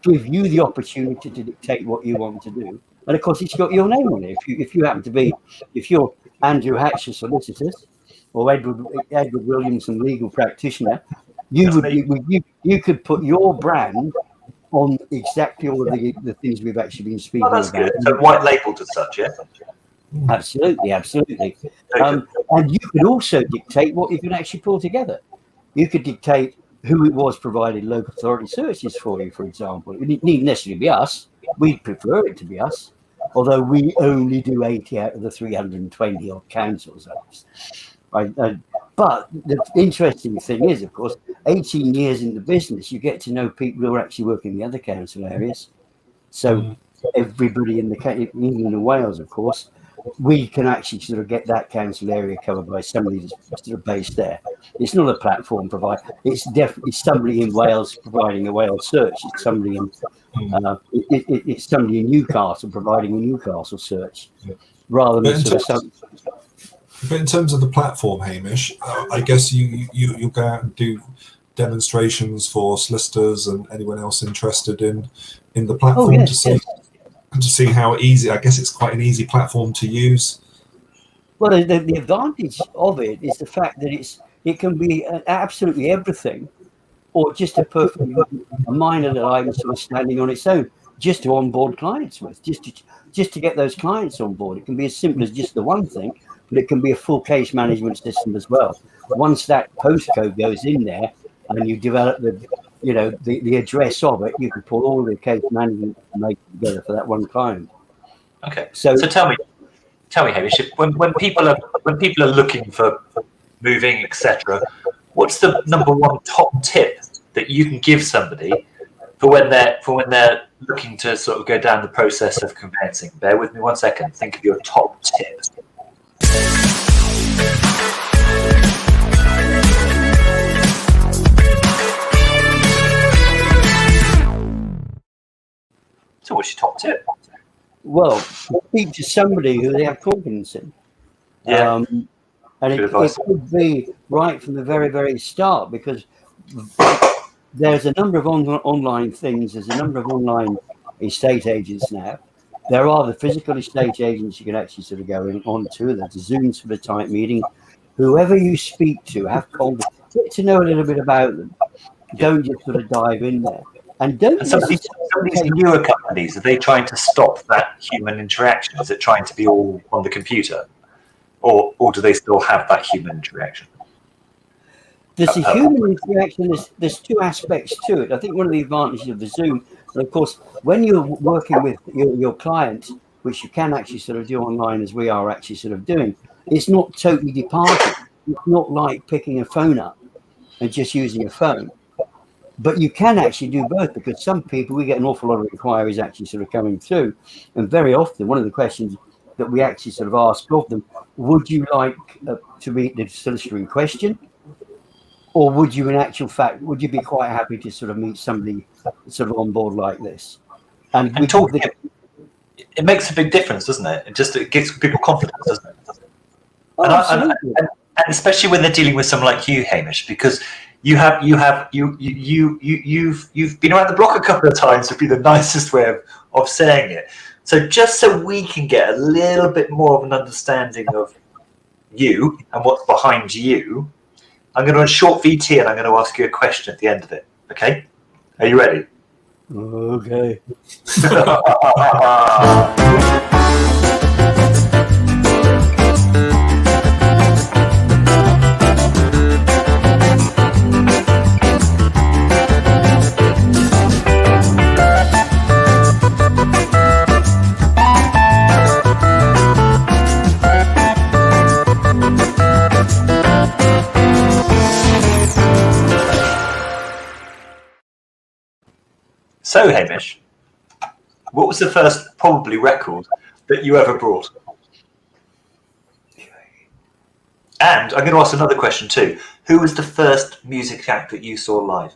give you the opportunity to dictate what you want to do. And of course, it's got your name on it. If you happen to be, if you're Andrew Hatcher Solicitors or Edward Williamson legal practitioner, you could put your brand on exactly all of the things we've actually been speaking about. That's good. So white labeled as such, yeah? Absolutely. And you could also dictate what you can actually pull together. You could dictate who it was providing local authority searches for you, for example. It needn't necessarily be us. We'd prefer it to be us, although we only do 80 out of the 320 odd councils. Right? But the interesting thing is, of course, 18 years in the business, you get to know people who are actually working in the other council areas. So everybody in England and Wales, of course, we can actually sort of get that council area covered by somebody that's sort of based there. It's not a platform provider. It's definitely somebody in Wales providing a Wales search. It's somebody in it's somebody in Newcastle providing a Newcastle search, rather than sort of some. But in terms of the platform, Hamish, I guess you'll go out and do demonstrations for solicitors and anyone else interested in the platform to see how easy. I guess it's quite an easy platform to use. Well, the advantage of it is the fact that it can be absolutely everything, or just a minor that I'm sort of standing on its own, just to onboard clients with, just to get those clients on board. It can be as simple as just the one thing. But it can be a full case management system as well. Once that postcode goes in there and you develop the address of it, you can pull all the case management and make it together for that one client. Okay. So tell me, Hamish, when people are looking for moving, etc., what's the number one top tip that you can give somebody for when they're looking to sort of go down the process of conveyancing? Bear with me 1 second. Think of your top tip. So what's your top tip? Well, speak to somebody who they have confidence in. Yeah. And it could be right from the very, very start, because there's a number of online things. There's a number of online estate agents now. There are the physical estate agents you can actually sort of go on to. There's a Zoom sort of type meeting. Whoever you speak to, have confidence. Get to know a little bit about them. Don't just sort of dive in there. And some of these newer companies, are they trying to stop that human interaction? Is it trying to be all on the computer? Or do they still have that human interaction? There's a human interaction. There's two aspects to it. I think one of the advantages of the Zoom, and of course, when you're working with your client, which you can actually sort of do online as we are actually sort of doing, it's not totally departed. It's not like picking a phone up and just using a phone. But you can actually do both, because some people, we get an awful lot of inquiries actually sort of coming through. And very often, one of the questions that we actually sort of ask of them, would you like to meet the solicitor in question? Or would you, in actual fact, would you be quite happy to sort of meet somebody sort of on board like this? And it makes a big difference, doesn't it? It gives people confidence, doesn't it? Oh, absolutely. And especially when they're dealing with someone like you, Hamish, because you've been around the block a couple of times, would be the nicest way of saying it. So just so we can get a little bit more of an understanding of you and what's behind you, I'm going to run a short VT and I'm going to ask you a question at the end of it. Okay? Are you ready? Okay. So, Hamish, what was the first probably record that you ever brought? And I'm going to ask another question too. Who was the first music act that you saw live?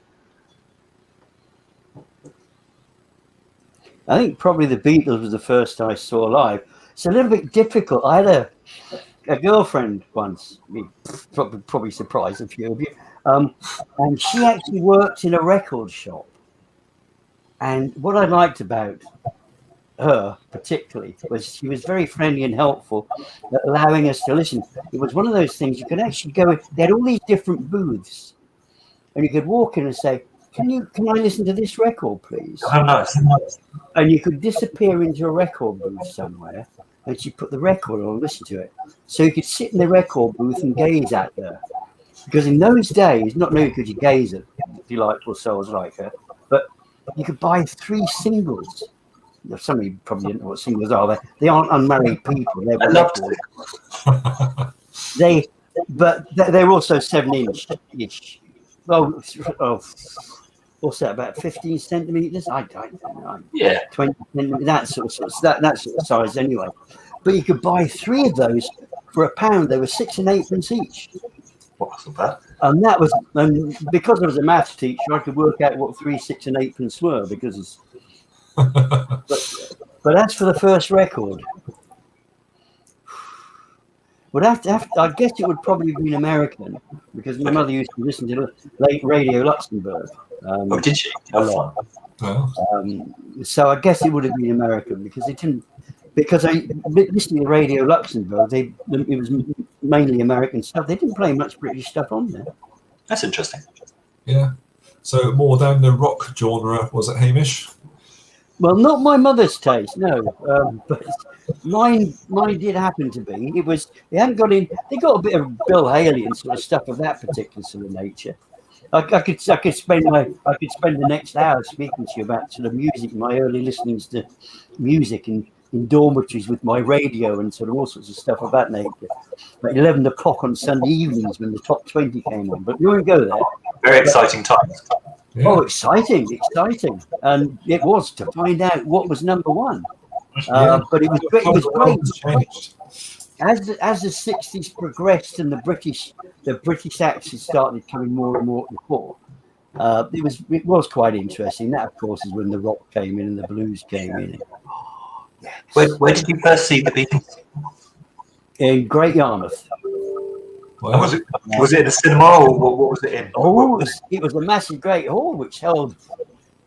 I think probably the Beatles was the first I saw live. It's a little bit difficult. I had a girlfriend once, probably surprised a few of you, and she actually worked in a record shop. And what I liked about her particularly was she was very friendly and helpful at allowing us to listen. It was one of those things you could actually go in. They had all these different booths, and you could walk in and say, can I listen to this record, please? Oh, nice. And you could disappear into a record booth somewhere, and she'd put the record on and listen to it. So you could sit in the record booth and gaze at her. Because in those days, not only could you gaze at delightful souls like her, but you could buy 3 singles. Some of you probably didn't know what singles are. They aren't unmarried people. They're they're also 7-inch-ish. What's that? About 15 centimeters? I don't know. Yeah. 20 centimeters. That sort of size anyway. But you could buy 3 of those for £1. They were 6 and 8pence each. What's that? And that was, because I was a maths teacher, I could work out what 3, 6 and 8pence were because. But as for the first record, I guess it would probably have been American because my mother used to listen to late Radio Luxembourg. Oh, did she? A lot. So I guess it would have been American because listening to Radio Luxembourg, it was mainly American stuff. They didn't play much British stuff on there. That's interesting. Yeah. So more down the rock genre, was it, Hamish? Well, not my mother's taste, no. But mine did happen to be. They hadn't got in. They got a bit of Bill Haley and sort of stuff of that particular sort of nature. I could spend the next hour speaking to you about sort of music, my early listenings to music in dormitories with my radio and sort of all sorts of stuff of that nature. At 11 o'clock on Sunday evenings when the top 20 came on, but we won't go there. Very exciting times. Yeah. Oh, exciting. And it was to find out what was number 1. But it was great. As the 60s progressed and the British acts started coming more and more to the fore, it was quite interesting. That, of course, is when the rock came in and the blues came in. Where did you first see the Beatles? In Great Yarmouth. Wow. Was it in a cinema or what was it in? Oh, it was a massive great hall which held,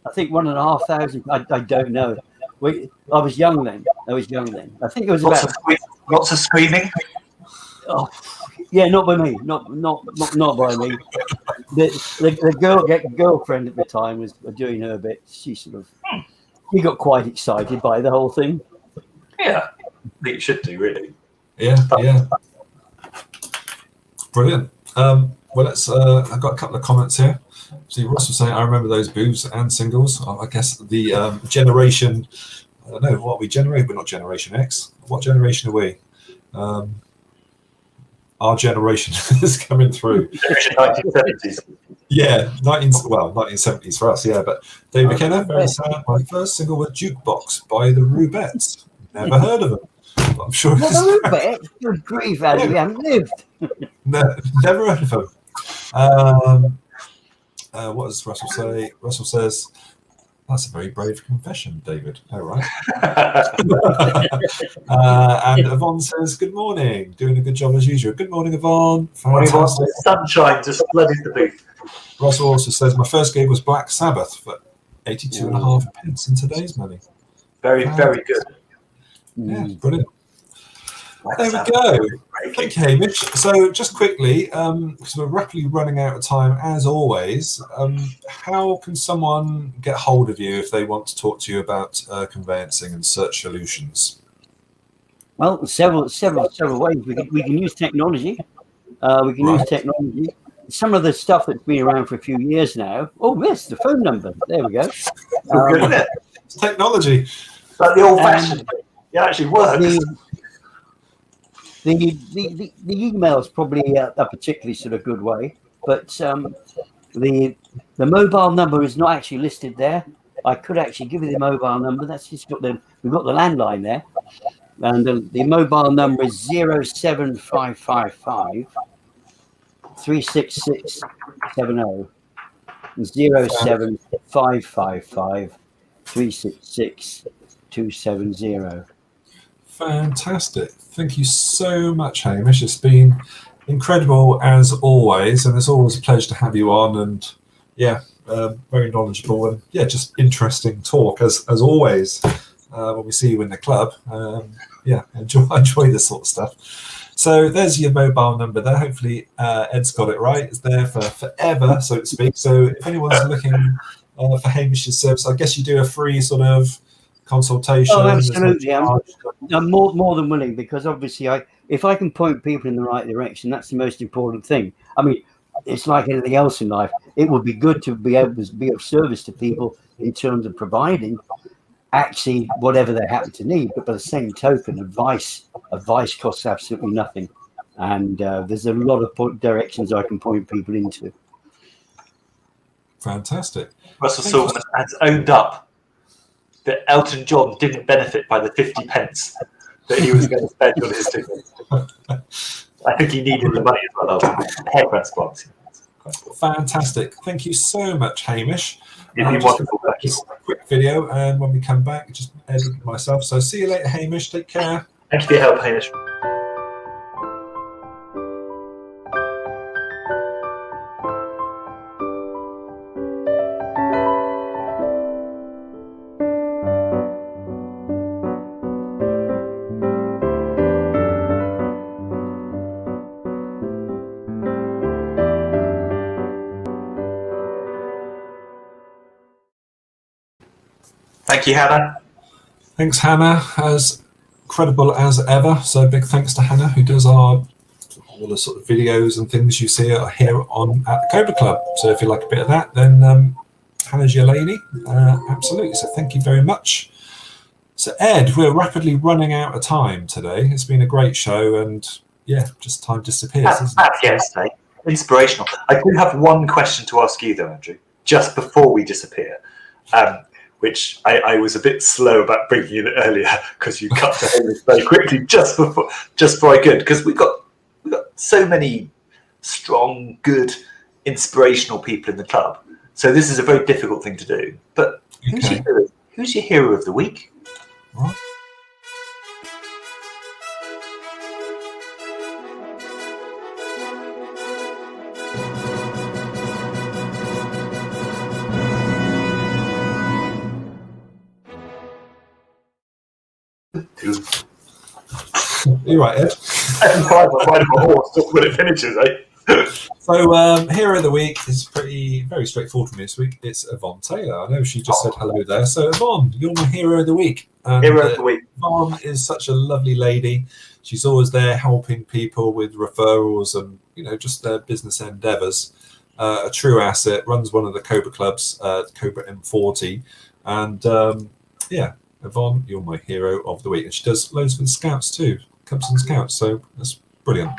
I think, 1,500. I don't know. I was young then. I think it was Lots of screaming. Oh, yeah, not by me. Not by me. The girlfriend at the time was doing her bit. She got quite excited by the whole thing. Yeah, I think you should do, really. Yeah. Brilliant. Well, I've got a couple of comments here. See, Ross was saying, I remember those booths and singles. I guess the generation, I don't know, what are we generation? We're not Generation X. What generation are we? Our generation is coming through. Generation 1970s. Yeah, 1970s for us, yeah. But Dave McKenna, very sad. My first single was Jukebox by the Rubettes. Never heard of them. But I'm sure it's Rubettes? Good grief, Andy, we haven't lived. never heard of them. What does Russell say? Russell says, that's a very brave confession, David. All right. And Yvonne says, good morning. Doing a good job as usual. Good morning, Yvonne. Fantastic. Sunshine just flooded the booth. Russell also says, my first gig was Black Sabbath for 82.5 in today's money. Very, very good. Yeah, brilliant. There we go. Thank you, Hamish. So just quickly, because we're rapidly running out of time, as always, how can someone get hold of you if they want to talk to you about conveyancing and search solutions? Well, several ways. We can use technology. Use technology. Some of the stuff that's been around for a few years now. Oh, yes, the phone number. There we go. Good, isn't it? It's technology. Like the old-fashioned. It actually works. The email is probably a particularly sort of good way, but the mobile number is not actually listed there. I could actually give you the mobile number. That's just got we've got the landline there. And the mobile number is 07555 36670. 07555 366 Fantastic. Thank you so much, Hamish. It's been incredible as always, and it's always a pleasure to have you on. And yeah, very knowledgeable and yeah, just interesting talk as always. When we see you in the club, yeah, enjoy this sort of stuff. So there's your mobile number there. Hopefully Ed's got it right. It's there for forever, so to speak. So if anyone's looking for Hamish's service, I guess you do a free sort of consultation. Oh, absolutely. I'm more than willing, because obviously if I can point people in the right direction, that's the most important thing. I mean, it's like anything else in life. It would be good to be able to be of service to people in terms of providing actually whatever they happen to need, but by the same token, advice costs absolutely nothing, and there's a lot of directions I can point people into. Fantastic. Russell Silverman has owned up that Elton John didn't benefit by the 50 pence that he was going to spend on his ticket. I think he needed the money as well. Hair transplant. Fantastic. Thank you so much, Hamish. You've been wonderful. Just a quick video, and when we come back, just edit myself. So see you later, Hamish. Take care. Thank you for your help, Hamish. Thank you, Hannah. Thanks, Hannah. As credible as ever. So big thanks to Hannah, who does all the sort of videos and things you see here on at the Cobra Club. So if you like a bit of that, then Hannah's your lady. Absolutely. So thank you very much. So Ed, we're rapidly running out of time today. It's been a great show, and yeah, just time disappears, isn't it? Yes, mate. Inspirational. I do have one question to ask you, though, Andrew, just before we disappear. Which I was a bit slow about bringing in earlier because you cut to Hamish very quickly just before I could, because we've got so many strong, good, inspirational people in the club. So this is a very difficult thing to do. But who's your hero of the week? Right. You're right, Ed. I'm riding my horse just when it finishes, eh? So, hero of the week is very straightforward for me this week. It's Yvonne Taylor. I know she just said hello there. So, Yvonne, you're my hero of the week. And, hero of the week. Yvonne is such a lovely lady. She's always there helping people with referrals and just their business endeavours. A true asset. Runs one of the Cobra clubs, Cobra M40, and yeah. Yvonne, you're my hero of the week. And she does loads for the Scouts too, Cubs and Scouts, so that's brilliant.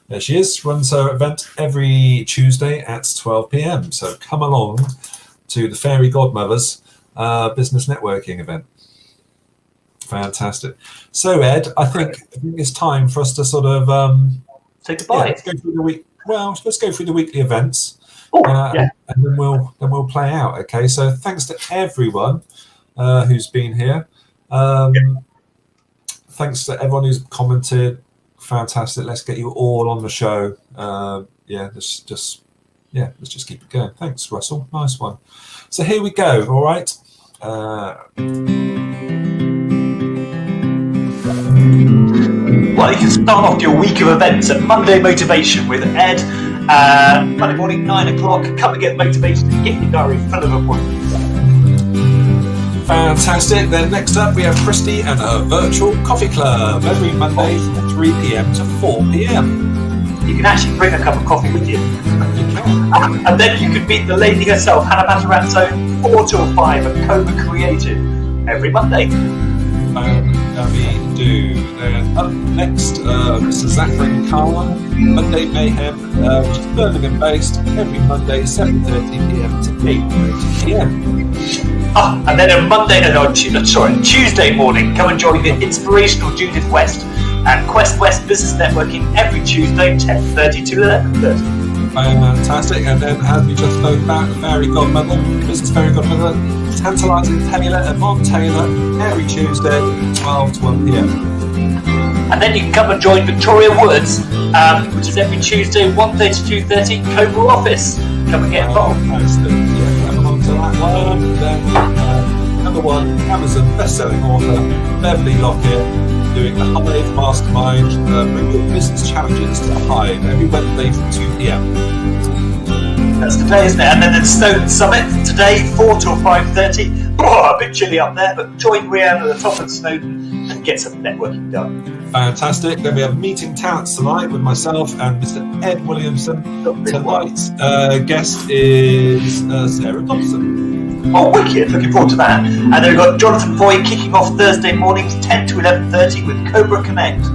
There she is, runs her event every Tuesday at 12 p.m. So come along to the Fairy Godmothers business networking event. Fantastic. So Ed, I think it's time for us to sort of say goodbye. Let's go through the week. Well, let's go through the weekly events. Yeah. And then we'll play out. Okay. So thanks to everyone who's been here. Thanks to everyone who's commented. Fantastic. Let's get you all on the show. Let's just keep it going. Thanks, Russell. Nice one. So here we go. All right. Well, you can start off your week of events at Monday Motivation with Ed. Monday morning, 9 o'clock. Come and get motivation and get your diary full of appointments. Fantastic. Then next up we have Christy and her virtual coffee club every Monday from 3 p.m. to 4 p.m. You can actually bring a cup of coffee with you. And then you can meet the lady herself, Hannah Matarazzo, 4 till 5 at Cobra Creative every Monday. do. Then up next, Mr. Zachary Carla, Monday Mayhem, which is Birmingham based, every Monday 7:30 p.m. to 8:30 p.m. And then on Tuesday morning, come and join the inspirational Judith West and Quest West Business Networking every Tuesday, 10:30 to 11:30. Fantastic. And then, as we just spoke about, the fairy godmother, business fairy godmother, Tantalising Taylor, Yvonne Taylor, every Tuesday, 12 to 1 p.m. And then you can come and join Victoria Woods, which is every Tuesday, 1:30 to 2:30, Cobra Office. Come and get involved. Fantastic. Yeah, come along to that one. Then, number one, Amazon best-selling author, Beverly Lockett, doing the Hive Mastermind. Bring your business challenges to the Hive every Wednesday from 2 p.m. That's today, isn't it? And then there's Snowden Summit today, 4 till 5:30. Oh, a bit chilly up there, but join Rhiannon at the top of Snowden and get some networking done. Fantastic. Then we have Meeting Talents tonight with myself and Mr. Ed Williamson. Tonight's guest is Sarah Dobson. Oh, wicked! Looking forward to that. And then we've got Jonathan Foy kicking off Thursday mornings, 10 to 11:30 with Cobra Connect.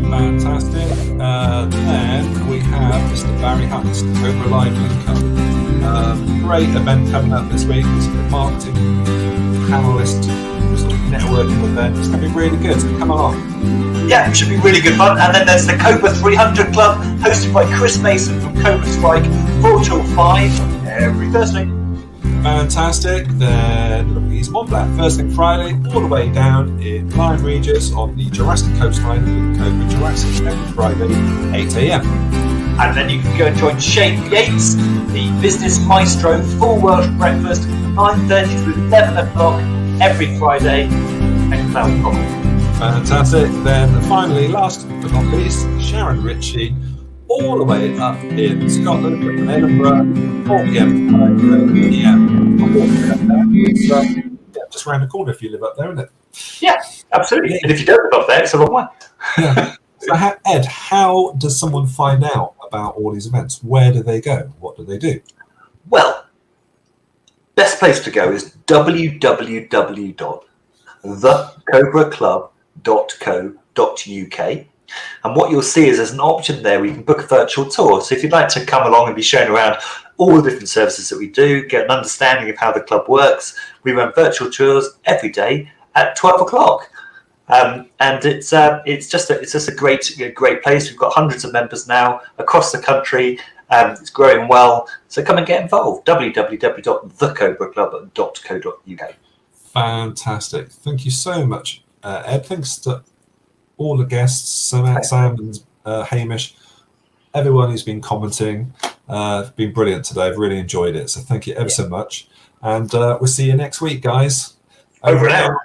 Fantastic. Then we have Mr. Barry Hunts, Cobra Live Link Up. Great event coming up this week. It's a marketing panelist sort of networking event. It's going to be really good. So come along. Yeah, it should be really good fun. And then there's the Cobra 300 Club, hosted by Chris Mason from Cobra Strike, 4 till 5 every Thursday. Fantastic. Then look at East Montblanc, first thing Friday, all the way down in Lyme Regis on the Jurassic coastline with Cobra Jurassic every Friday, 8 a.m. And then you can go and join Shane Yates, the Business Maestro, full Welsh breakfast, 9:30 to 11 o'clock every Friday at Cloud Common. Fantastic. Then finally, last but not least, Sharon Ritchie, all the way up in Scotland from Edinburgh, 4 p.m. to 5 p.m. It's just around the corner if you live up there, isn't it? Yeah, absolutely. And if you don't live up there, it's a long way. Yeah. So, Ed, how does someone find out about all these events? Where do they go? What do they do? Well, best place to go is www.thecobraclub.co.uk. And what you'll see is there's an option there where you can book a virtual tour. So if you'd like to come along and be shown around all the different services that we do, get an understanding of how the club works, we run virtual tours every day at 12 o'clock. And it's just a great place. We've got hundreds of members now across the country. It's growing well. So come and get involved. www.thecobraclub.co.uk. Fantastic. Thank you so much, Ed. Thanks to all the guests, Sam and Hamish, everyone who's been commenting. It's been brilliant today. I've really enjoyed it. So thank you ever so much. And we'll see you next week, guys. Over and out.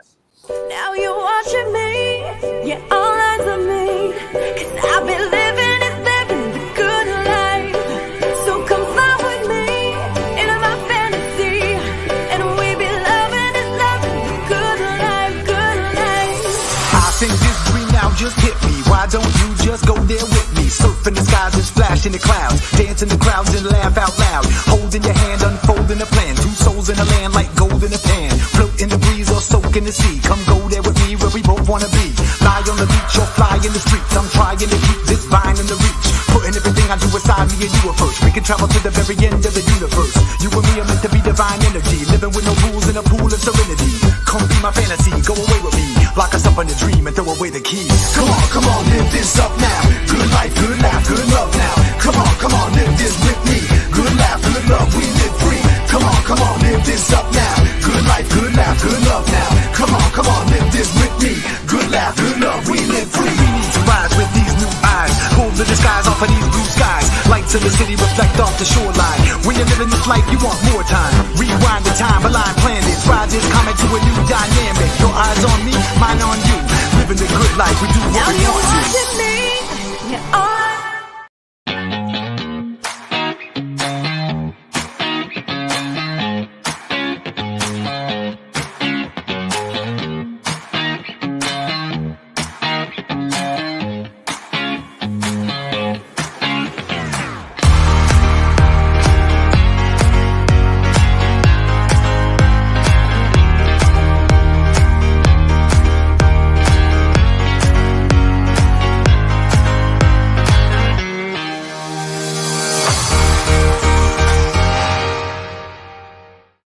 Now you're watching me, yeah, all eyes on me, 'cause I've been living the good life. So come fly with me into my fantasy, and we be loving the good life, good life. I think this dream now just hit me. Why don't you just go there with me? Surfing the skies and splash in the clouds, dance in the crowds and laugh out loud. Holding your hand, unfolding a plan. Two souls in a land like gold in a pan. Float in the breeze or soak in the sea. Come go there with me where we both wanna be. Lie on the beach or fly in the streets. I'm trying to keep this vine in the reach. Putting everything I do aside, me and you approach. We can travel to the very end of the universe. You and me are meant to be divine energy. Living with no rules in a pool of serenity. Come be my fantasy, go away with me. Lock us up in a dream and throw away the key. Come on, live this up now. Good life, good laugh, good love now. Come on, live this with me. Good laugh, good love, we live free. Come on, live this up now. Good life, good laugh, good love now. Come on, live this with me. Good laugh, good love, we live free. We need to rise with these new eyes. Pull the disguise off of these blue skies. Lights in the city reflect off the shoreline. When you're living this life, you want more time. Rewind the time, align planets. Ride this comet to a new dynamic. Your eyes on me, mine on you. Living the good life, we do what we want.